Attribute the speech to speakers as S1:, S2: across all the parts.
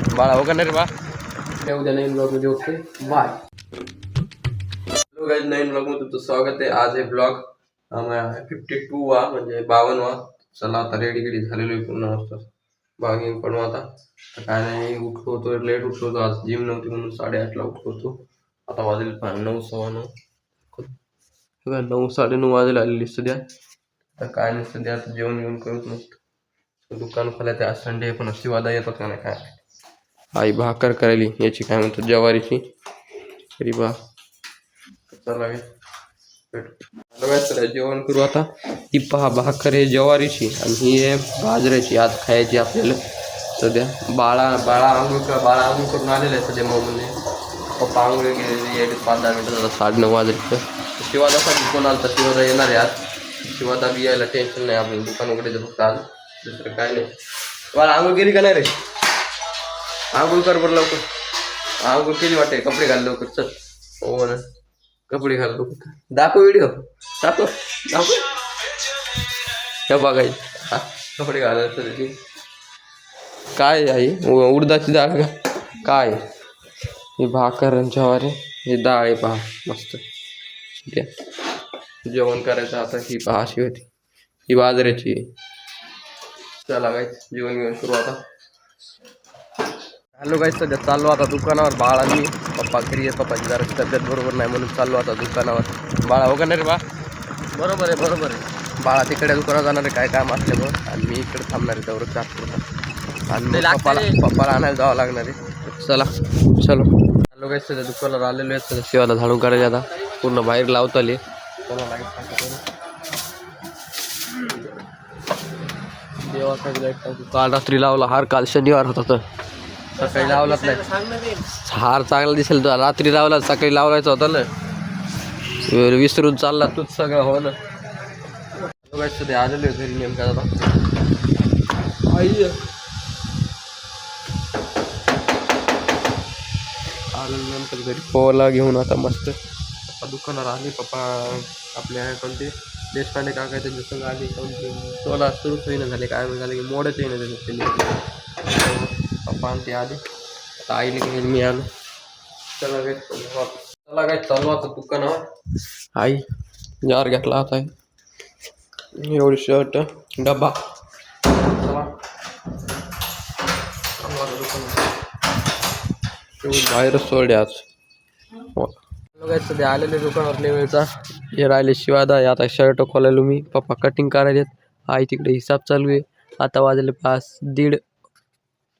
S1: बाळा हो का नाही रे बा. उद्या नवीन ब्लॉग मध्ये ओके बाय. हॅलो गाईज, नवीन ब्लॉग मध्ये तुमचं स्वागत आहे. आज हे ब्लॉग 52 वा म्हणजे 52वा. चला आता रेडी गेडी झालेलो आहे पूर्ण वाजता. बागेन पण आता काय नाही, उठलो होतो लेट उठलो होतो. आज जिम नव्हती म्हणून 8:30ला उठलो होतो. आता वाजले 9 सव्वा 9. 9 9:30 वाजेला आलेली सध्या. आता काय नाही सध्या, आता जेवण घेऊन करत नसतं. दुकान खोलायचं आज संडे, पण शिवादा येतात का नाही काय. आई भाकर करायली याची काय म्हणतो ज्वारीची. तरी बा चला जेवण करू आता. ही पहा भाकर आहे ज्वारीची आणि ही आहे बाजऱ्याची. आज खायची आपल्याला सध्या. बाळा आंघोळ करून आलेलं आहे सध्या. मम्मीने पप्पा आंघोळ गेलेली 5-10 मिनिटं. 9:30 वाजले. शिवादासाठी कोण आला तर शिवादा येणार आहे आज. शिवादा बी यायला टेन्शन नाही आपल्याला. दुकान उघडे फक्त आज, दुसरं काय नाही. बाळा आंघोळ केली का नाही रे? आंघोळ कर बरं लवकर. आंघोळ केली वाटते. कपडे घाल लवकर. चल हो ना, कपडे घाल लवकर. दाखव व्हिडिओ. दाखव हे बघायची. कपडे घालायचं त्याची. काय आहे उडदाची डाळ का काय? ही भाकर आणि ज्वारी, ही डाळ आहे पहा मस्त. ठीक आहे, जेवण करायचं आता. ही पहा अशी होती. ही बाजऱ्याची. चला गाईस जेवण घेऊन करू आता. हॅलो गाईस, सध्या चाललो आता दुकानावर. बाळांनी पप्पा घरी आहे. पप्पाची जरा तब्येत बरोबर नाही म्हणून चाललो आता दुकानावर. बाळा हो का नाही रे बा? बरोबर आहे. बाळा तिकडे दुकानात जाणार आहे काय काम असल्यामुळं, आणि मी इकडे थांबणार आहे त्यावर जास्त. आणि पप्पाला आणायला जावं लागणार आहे. चलो. हॅलो गाईस, सध्या दुकानावर आलेलो आहे. सध्या शिवाला झाडून काढायला आता पूर्ण बाहेर लावता आले. काल रात्री लावला हार. काल शनिवार होता तर सकाळी लावलाच नाही. हार चांगला दिसेल तर रात्री लावला, सकाळी लावायचा होता ना. विसरून चालला तूच सगळं. हो ना. आलेलो आहे घरी नेमका आता. आलेलो नंतर घरी पोला घेऊन आता मस्त. पप्पा दुकानावर आले. पप्पा आपल्या कोणते देशपांडे काका त्यांच्या संग आले. पोला सुरूच होईना झाले. काय झाले की मोडच येईना त्याचे. पप्पा आणि ते आले. आता आईने घेऊन मी आलो. चला काय चालू आता दुकानावर. आई जार घेतला आता. एवढी शर्ट डबा. चला बाहेरच सोडले आज. सध्या आलेले दुकानावर वेळचा. हे राहिले शिवादा. आता शर्ट खोलायलो मी. पप्पा कटिंग करायलेत. आई तिकडे हिसाब चालू आहे. आता वाजले 5:30.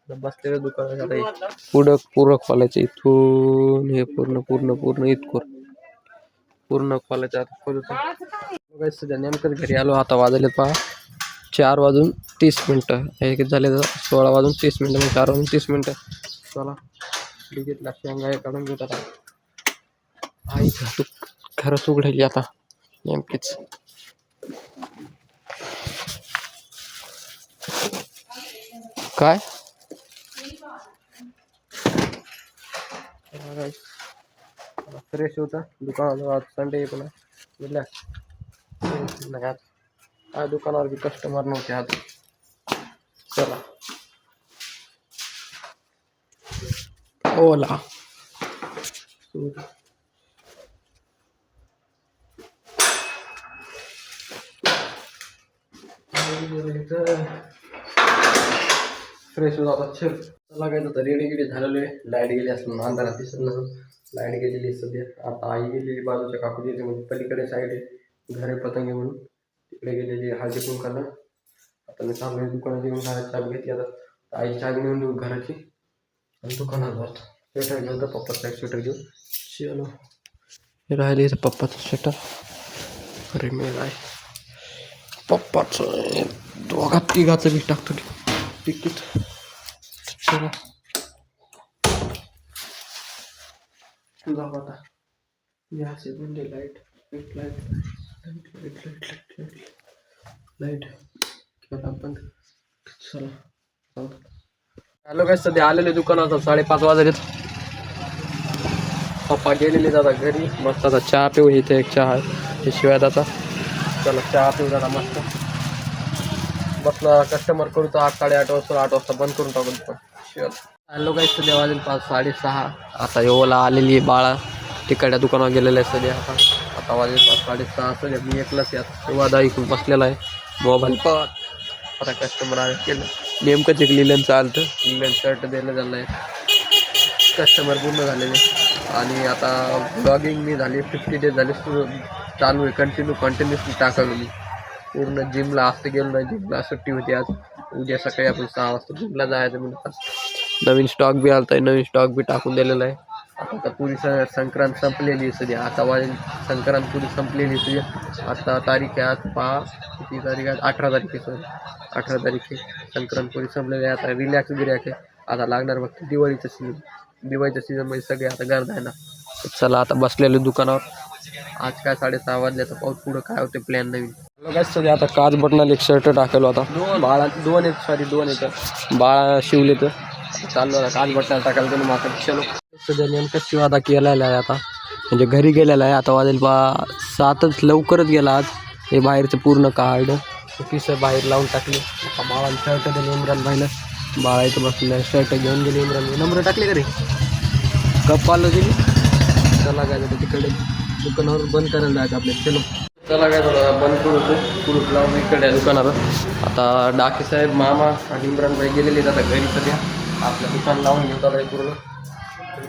S1: बसलेलं दुकान आता पूर्ण खोलायचं. इथून हे पूर्ण इथून पूर्ण खोलायचं. आता खोलतो सध्या नेमकं घरी आलो. आता वाजले पहा 4:30. हे किती झाले 16:30. 4:30. चला डिगेटला शेंगा काढून घेत आता. आई खरंच उघडायली आता नेमकीच. काय फ्रेश होता दुकानावर. संडे पण आज दुकानावर बी कस्टमर नव्हते आज. चला ओला फ्रेश होता. चला काय आता रेडी गेली झालेलो आहे. लाईट गेली असं अंधारात दिसत नसं. लाईट गेलेली सध्या. आता आई गेलेली बाजूच्या काकूची म्हणजे पलीकडे साईड आहे घरे पतंगी म्हणून, तिकडे गेलेली हळदी कुंकाला. आता मी चांगली दुकानात येऊन घराची चाबी घेतली. आता आई चाबी नेऊन देऊ घराची आणि दुकानात जातो. स्वेटर घेऊन तर पप्पाचा एक स्वेटर घेऊ. चलो हे राहिले पप्पाचं स्वेटर. अरे मेल आहे पप्पाचं. तिघाचं बी टाकतो तिकीट. चला जाऊ आता. याचे म्हणजे लाईट केला बंद. चला हॅलो काय सध्या आलेले दुकानात. 5:30 वाजलेत. पप्पा गेलेले दादा घरी. मस्त आता चहा पिऊ. इथे एक चहा आहे शिवाय दादा. चला चहा पिऊ दादा मस्त. बसला कस्टमर करू तर 8 साडेआठ वाजता. 8 वाजता बंद करून टाकू दुकान. हॅलो काही सध्या वाजेल 5:30. आता ओला आलेली आहे बाळा तिकडच्या दुकानावर गेलेलं आहे सध्या. आता वाजेल 5:30 सध्या. मी एकलाच यात वादा ऐकून बसलेला आहे. मोबाईल पण आता कस्टमर आहे केलं नेमकंच एक लिलनचं आलं तर लिलन शर्ट द्यायला झालं आहे. कस्टमर पूर्ण झालेले आणि आता ब्लॉगिंग मी झाली 50 डेज झाले चालू आहे. कंटिन्युअसली टाकालो मी. पूर्ण जिमला असं गेलो नाही. जिमला सुट्टी होती आज. उद्या सकाळी आपण 6 वाजता जिमला जायचं म्हणून नवीन स्टॉक बी आलता आहे. नवीन स्टॉक बी टाकून दिलेला आहे. आता पुरी संक्रांत संपलेली आहे सध्या. आता वाजेल संक्रांत पुरी संपलेली आहे सध्या. आता तारीख आहे आज किती तारीख आहे 18 तारीख आहे. सॉरी 18 तारीख आहे. संक्रांत पुरी संपलेली आहे. आता रिलॅक्स आहे. आता लागणार फक्त दिवाळीचं सीझन. दिवाळीच्या सीझनमध्ये सगळे आता गर्द आहे ना. चला आता बसलेले दुकानावर. आज काय 6:30 वाजल्याचा पाऊस पुढं काय होते प्लॅन नवीन. काय सध्या आता काच बटनाला एक शर्ट टाकलो आता. बाळा दोन येतं बाळा शिवले तर चालू आता काच बटनाला टाकायला त्यांनी मात्र चलो. सध्या नेमकं शिवादा केलेला आहे आता म्हणजे घरी गेलेला आहे. आता वाजेल 7च लवकरच गेला आज. हे बाहेरचं पूर्ण कार्ड पिसं बाहेर लावून टाकले. आता बाळाला शर्ट दिले इम्रान भाईला. बाळा इथं बसलेलं शर्ट घेऊन गेले इम्रान भाई. नंबर टाकले का रे गप्प आलं दिली. चला काय जातं तिकडे दुकानावर बंद करायला जायचं आपल्याला. चलो चला काय झालं बंद करू कुलूप लावून इकडे दुकानावर. आता डाके साहेब मामा आणि इम्रान भाई गेलेले आता घरी सध्या. आपलं दुकान लावून घेऊ आता पूर्ण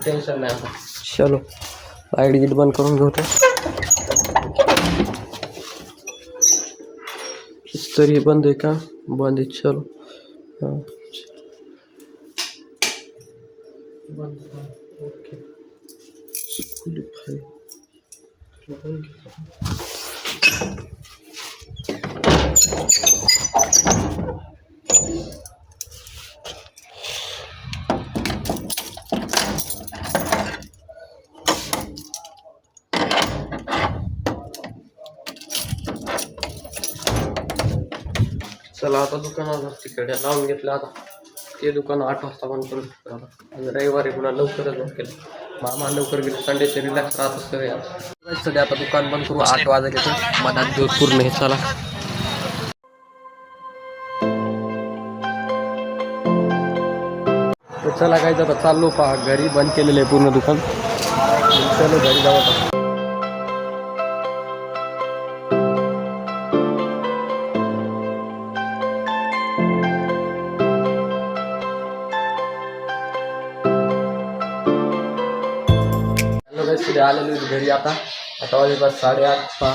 S1: टेन्शन नाही आता. चलो लाईट गीट बंद करून घेऊ. तरी बंद आहे का बंद आहे. चलो हां बंद ओके. चला आता दुकानावर तिकडे लावून घेतलं. आता ते दुकान 8 वाजता बंद करू शकतो. आता रविवारी पुन्हा लवकरच बंद केलं. मामा लवकर गेले. संडेचे रिलॅक्स राहत असतं. सध्या आता दुकान बंद करू 8 वाजले तर मनात दिवस पूर्ण हे. चला चला काय आता चाललो घरी. बंद केलेलं आहे पूर्ण दुकान. चलो घरी जाऊ आता. सध्या आलेलो घरी. आता वाजेपास 8:30.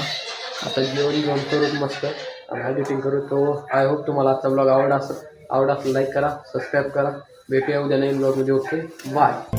S1: आता जेवण घेऊन करू मस्त आणि एडिटिंग करू. तो आय होप तुम्हाला आजचा ब्लॉग आवडला असेल लाईक करा सबस्क्राईब करा. भेटूया उद्या नवीन ब्लॉगमध्ये. Okay bye.